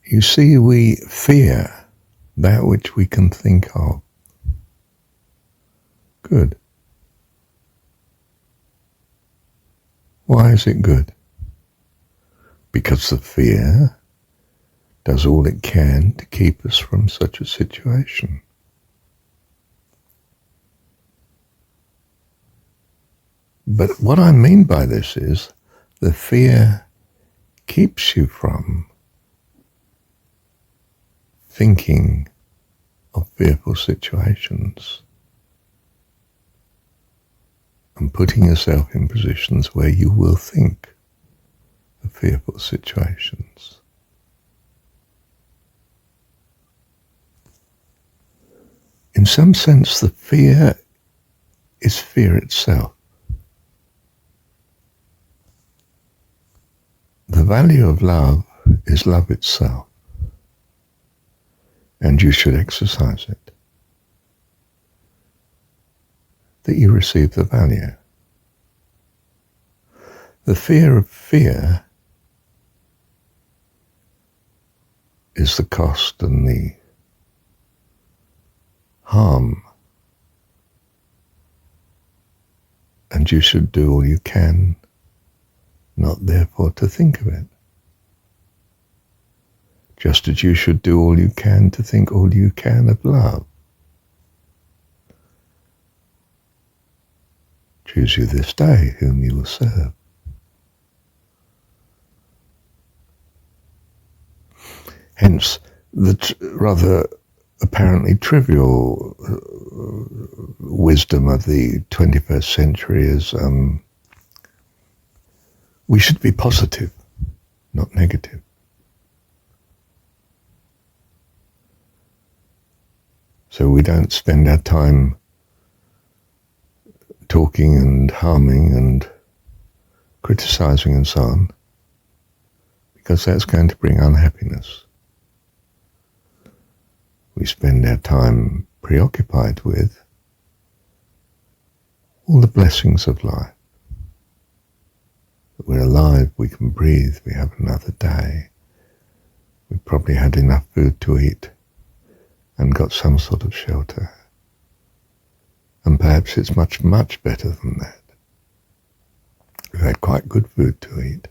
You see, we fear that which we can think of good. Why is it good? Because the fear does all it can to keep us from such a situation. But what I mean by this is the fear keeps you from thinking of fearful situations and putting yourself in positions where you will think of fearful situations. In some sense, the fear is fear itself. The value of love is love itself, and you should exercise it, that you receive the value. The fear of fear is the cost and the harm, and you should do all you can not therefore to think of it. Just as you should do all you can to think all you can of love. Choose you this day whom you will serve. Hence, the rather apparently trivial wisdom of the 21st century is we should be positive, not negative. So we don't spend our time talking and harming and criticizing and so on, because that's going to bring unhappiness. We spend our time preoccupied with all the blessings of life. That we're alive, we can breathe, we have another day. We've probably had enough food to eat and got some sort of shelter. And perhaps it's much, much better than that. We've had quite good food to eat,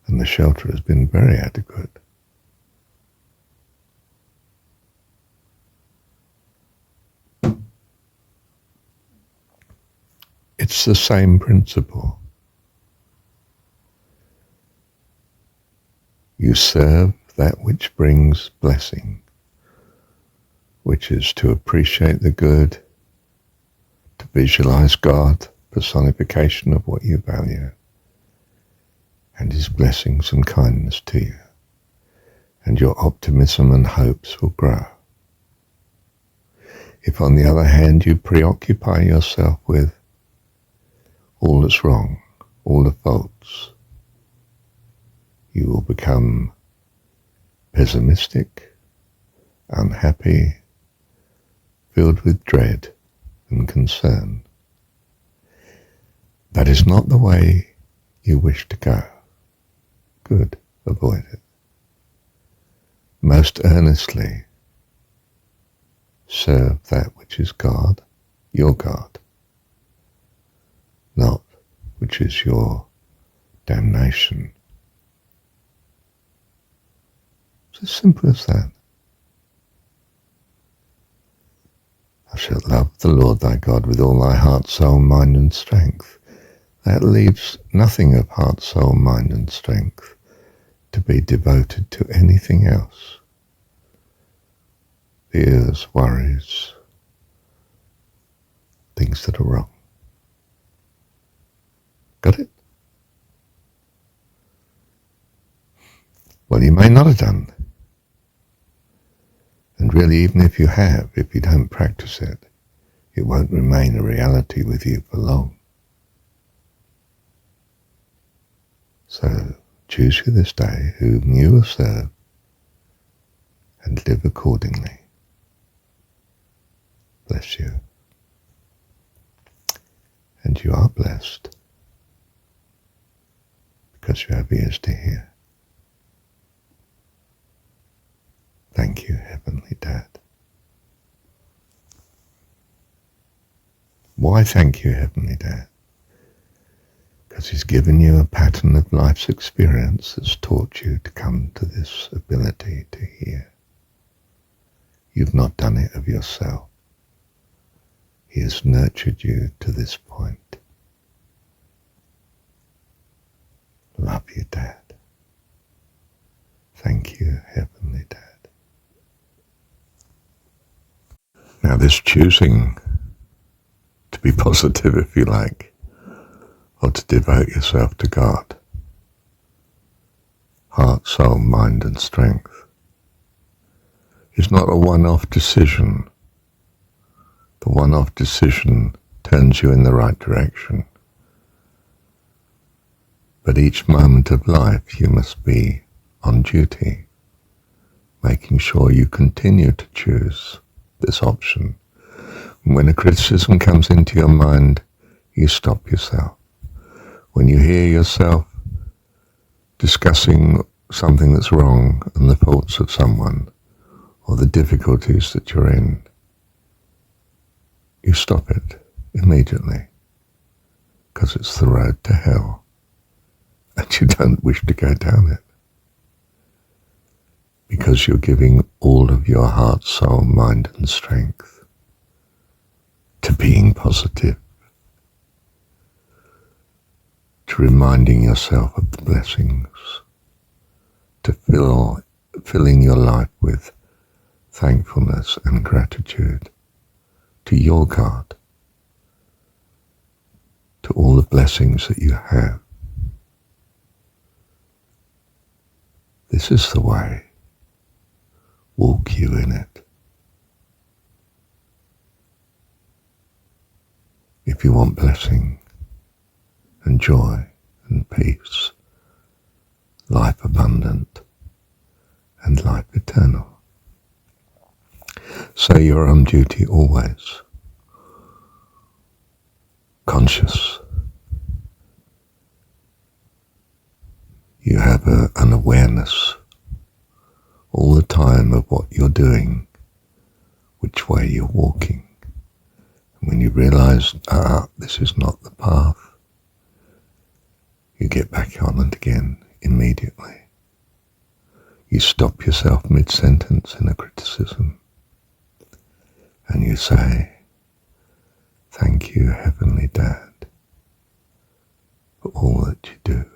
and the shelter has been very adequate. It's the same principle. You serve that which brings blessing, which is to appreciate the good, to visualize God, personification of what you value, and His blessings and kindness to you, and your optimism and hopes will grow. If on the other hand you preoccupy yourself with all that's wrong, all the faults, you will become pessimistic, unhappy, filled with dread and concern. That is not the way you wish to go. Good, avoid it. Most earnestly serve that which is God, your God, not which is your damnation. It's as simple as that. Thou shalt love the Lord thy God with all thy heart, soul, mind, and strength. That leaves nothing of heart, soul, mind, and strength to be devoted to anything else. Fears, worries, things that are wrong. Got it? Well, you may not have done. And really, even if you have, if you don't practice it, it won't remain a reality with you for long. So choose you this day whom you will serve and live accordingly. Bless you. And you are blessed because you have ears to hear. Thank you, Heavenly Dad. Why thank you, Heavenly Dad? Because he's given you a pattern of life's experience that's taught you to come to this ability to hear. You've not done it of yourself. He has nurtured you to this point. Love you, Dad. Thank you, Heavenly Dad. Now this choosing to be positive, if you like, or to devote yourself to God, heart, soul, mind and strength, is not a one-off decision. The one-off decision turns you in the right direction. But each moment of life you must be on duty, making sure you continue to choose this option. When a criticism comes into your mind, you stop yourself. When you hear yourself discussing something that's wrong and the faults of someone or the difficulties that you're in, you stop it immediately, because it's the road to hell and you don't wish to go down it, because you're giving all of your heart, soul, mind and strength to being positive, to reminding yourself of the blessings, to filling your life with thankfulness and gratitude to your God, to all the blessings that you have. This is the way. Walk you in it. If you want blessing and joy and peace, life abundant and life eternal. So you're on duty always, conscious. You have an awareness all the time of what you're doing, which way you're walking. And when you realize, this is not the path, you get back on it again immediately. You stop yourself mid-sentence in a criticism and you say, thank you, Heavenly Dad, for all that you do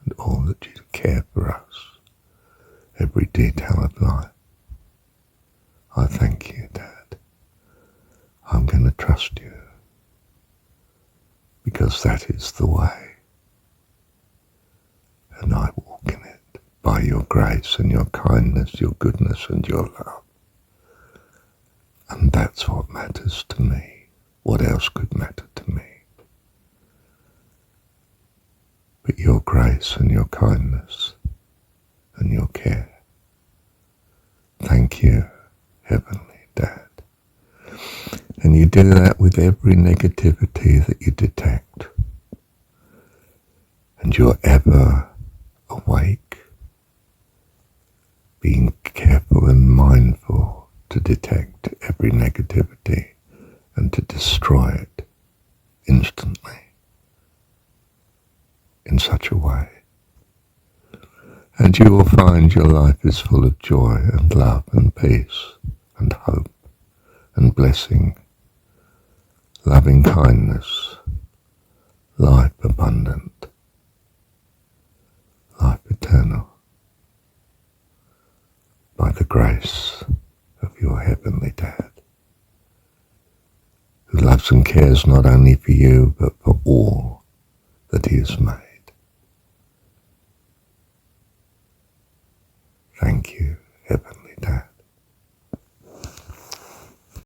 and all that you care for us, every detail of life. I thank you, Dad. I'm going to trust you, because that is the way, and I walk in it by your grace and your kindness, your goodness and your love. And that's what matters to me. What else could matter to me but your grace and your kindness and your care? Thank you, Heavenly Dad. And you do that with every negativity that you detect. And you're ever awake, being careful and mindful to detect every negativity and to destroy it instantly in such a way. And you will find your life is full of joy and love and peace and hope and blessing, loving kindness, life abundant, life eternal, by the grace of your Heavenly Dad, who loves and cares not only for you, but for all that he has made. Thank you, Heavenly